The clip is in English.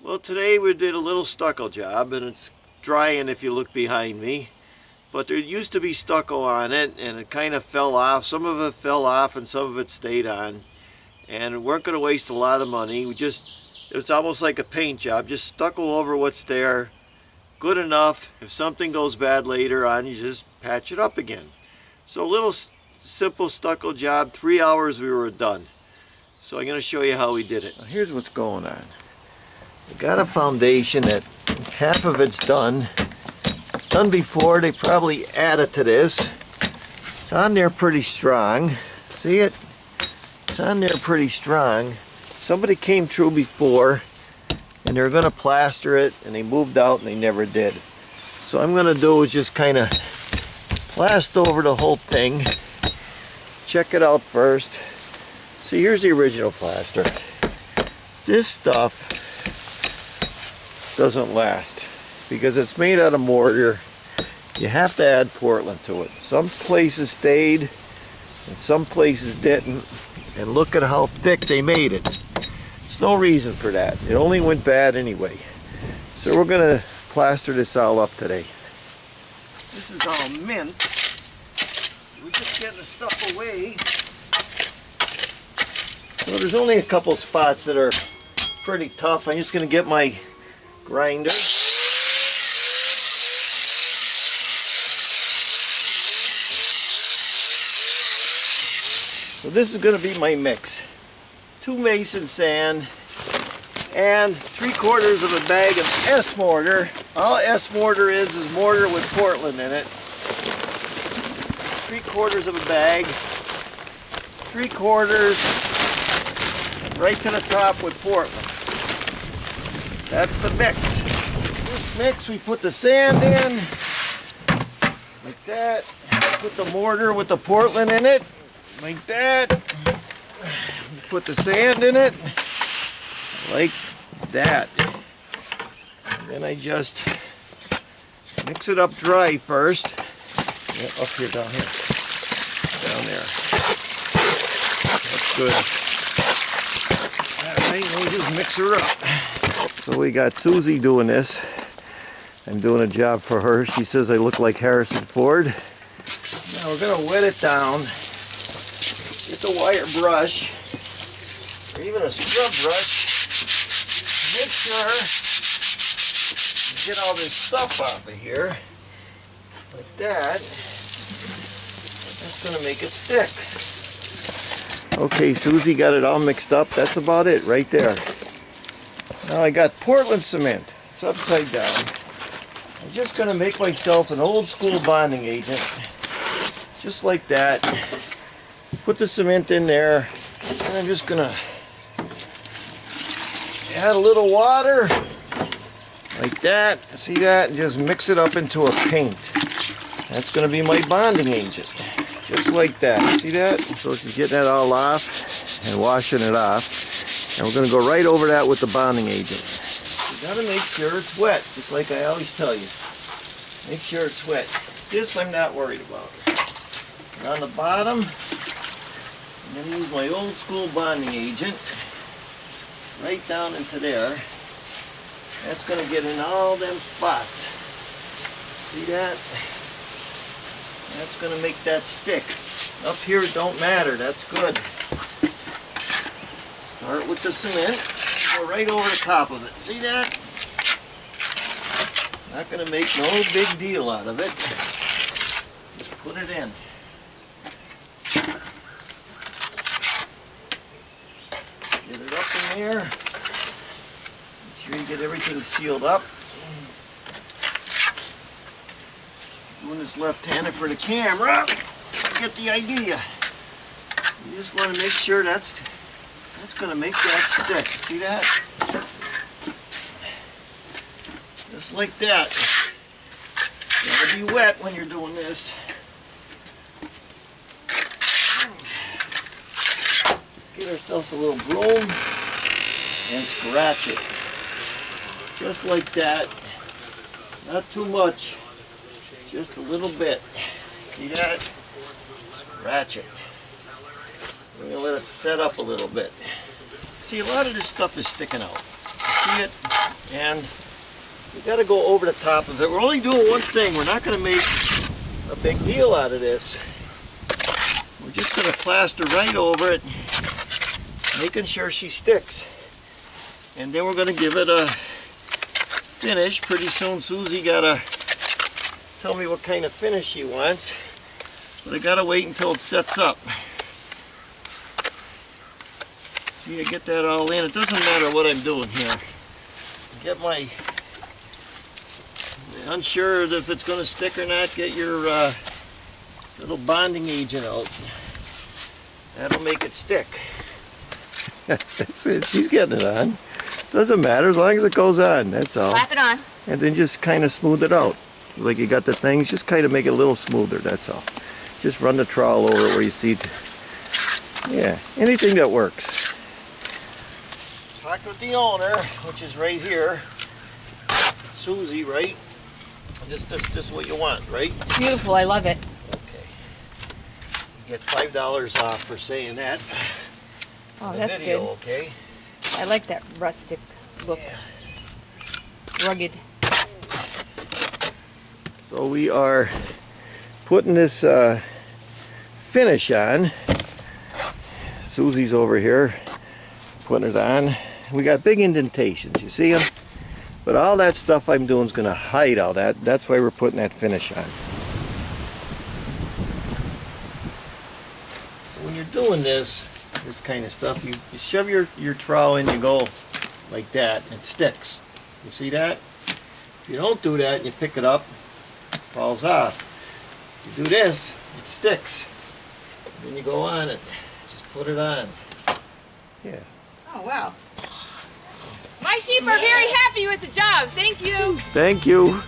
Well, today we did a little stucco job, and it's drying if you look behind me. But there used to be stucco on it, and it kind of fell off. Some of it fell off and some of it stayed on. And we weren't going to waste a lot of money. It was almost like a paint job, just stucco over what's there. Good enough. If something goes bad later on, you just patch it up again. So a little simple stucco job, 3 hours we were done. So I'm going to show you how we did it. Now here's what's going on. We got a foundation that half of it's done. It's done before. They probably added to this. It's on there pretty strong. See it? It's on there pretty strong. Somebody came through before and they were going to plaster it, and they moved out and they never did. So what I'm going to do is just kind of plaster over the whole thing. Check it out first. See, here's the original plaster. This stuff doesn't last because it's made out of mortar. You have to add Portland to it. Some places stayed and some places didn't, and look at how thick they made it. There's no reason for that. It only went bad anyway. So we're gonna plaster this all up today. This is all mint. We're just getting the stuff away. So there's only a couple spots that are pretty tough. I'm just gonna get my grinder. So this is going to be my mix. 2 Mason sand and 3/4 of a bag of S mortar. All S mortar is mortar with Portland in it. 3/4 of a bag. 3/4 right to the top with Portland. That's the mix. This mix, we put the sand in, like that. Put the mortar with the Portland in it, like that. We put the sand in it, like that. And then I just mix it up dry first. Yeah, up here, down here. Down there. That's good. Alright, we'll just mix her up. So we got Susie doing this. I'm doing a job for her. She says I look like Harrison Ford. Now we're going to wet it down. Get the wire brush, or even a scrub brush. Make sure you get all this stuff off of here. Like that. That's going to make it stick. Okay, Susie got it all mixed up. That's about it right there. Now I got Portland cement. It's upside down. I'm just going to make myself an old school bonding agent. Just like that. Put the cement in there. And I'm just going to add a little water. Like that. See that? And just mix it up into a paint. That's going to be my bonding agent. Just like that. See that? So she's getting that all off and washing it off. And we're going to go right over that with the bonding agent. You got to make sure it's wet, just like I always tell you. Make sure it's wet. This I'm not worried about. And on the bottom, I'm going to use my old school bonding agent right down into there. That's going to get in all them spots. See that? That's going to make that stick. Up here it don't matter. That's good. Start with the cement, go right over the top of it. See that? Not going to make no big deal out of it. Just put it in. Get it up in there. Make sure you get everything sealed up. Doing this left-handed for the camera. Get the idea. You just want to make sure that's going to make that stick. See that? Just like that. You gotta be wet when you're doing this. Let's get ourselves a little broom and scratch it. Just like that. Not too much. Just a little bit. See that? Scratch it. We're going to let it set up a little bit. See, a lot of this stuff is sticking out. see it? And we got to go over the top of it. We're only doing one thing. We're not going to make a big deal out of this. We're just going to plaster right over it, making sure she sticks. And then we're going to give it a finish. Pretty soon Susie got to tell me what kind of finish she wants. But I got to wait until it sets up. See, I get that all in. It doesn't matter what I'm doing here. Get my, unsure if it's going to stick or not, get your little bonding agent out. That'll make it stick. That's it. She's getting it on. Doesn't matter as long as it goes on, that's all. Slap it on. And then just kind of smooth it out. Like you got the things, just kind of make it a little smoother, that's all. Just run the trowel over it where you see, yeah, anything that works. Talk with the owner, which is right here. Susie, right? This is what you want, right? Beautiful, I love it. Okay. You get $5 off for saying that. Oh, In the that's video, good. okay? I like that rustic look. Yeah. Rugged. So we are putting this finish on. Susie's over here putting it on. We got big indentations, you see them? But all that stuff I'm doing is going to hide all that. That's why we're putting that finish on. So when you're doing this kind of stuff, you shove your trowel in, you go like that, and it sticks. You see that? If you don't do that and you pick it up, it falls off. You do this, it sticks. Then you go on it. Just put it on. Yeah. Oh, wow. My sheep are very happy with the job. Thank you. Thank you.